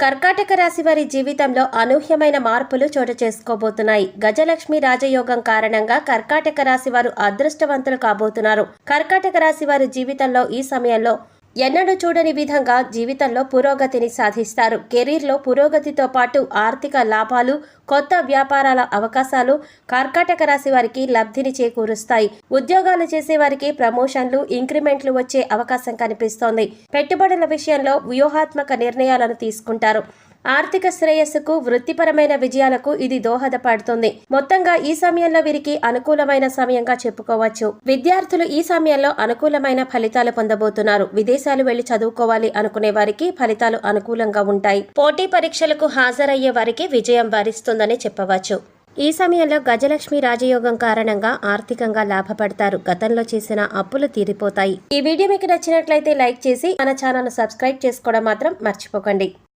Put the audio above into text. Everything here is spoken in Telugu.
కర్కాటక రాశి వారి జీవితంలో అనూహ్యమైన మార్పులు చోటు చేసుకోబోతున్నాయి. గజలక్ష్మి రాజయోగం కారణంగా కర్కాటక రాశి వారు అదృష్టవంతులు కాబోతున్నారు. కర్కాటక రాశి వారి జీవితంలో ఈ సమయంలో ఎన్నడూ చూడని విధంగా జీవితంలో పురోగతిని సాధిస్తారు. కెరీర్లో పురోగతితో పాటు ఆర్థిక లాభాలు, కొత్త వ్యాపారాల అవకాశాలు కర్కాటక రాశి వారికి లబ్ధిని చేకూరుస్తాయి. ఉద్యోగాలు చేసే వారికి ప్రమోషన్లు, ఇంక్రిమెంట్లు వచ్చే అవకాశం కనిపిస్తోంది. పెట్టుబడుల విషయంలో వ్యూహాత్మక నిర్ణయాలను తీసుకుంటారు. ఆర్థిక శ్రేయస్సుకు, వృత్తిపరమైన విజయాలకు ఇది దోహదపడుతుంది. మొత్తంగా ఈ సమయంలో వీరికి అనుకూలమైన సమయంగా చెప్పుకోవచ్చు. విద్యార్థులు ఈ సమయంలో అనుకూలమైన ఫలితాలు పొందబోతున్నారు. విదేశాలు వెళ్లి చదువుకోవాలి అనుకునే వారికి ఫలితాలు అనుకూలంగా ఉంటాయి. పోటీ పరీక్షలకు హాజరయ్యే వారికి విజయం వరిస్తుందని చెప్పవచ్చు. ఈ సమయంలో గజలక్ష్మి రాజయోగం కారణంగా ఆర్థికంగా లాభపడతారు. గతంలో చేసిన అప్పులు తీరిపోతాయి. ఈ వీడియో మీకు నచ్చినట్లయితే లైక్ చేసి మన ఛానల్ సబ్స్క్రైబ్ చేసుకోవడం మాత్రం మర్చిపోకండి.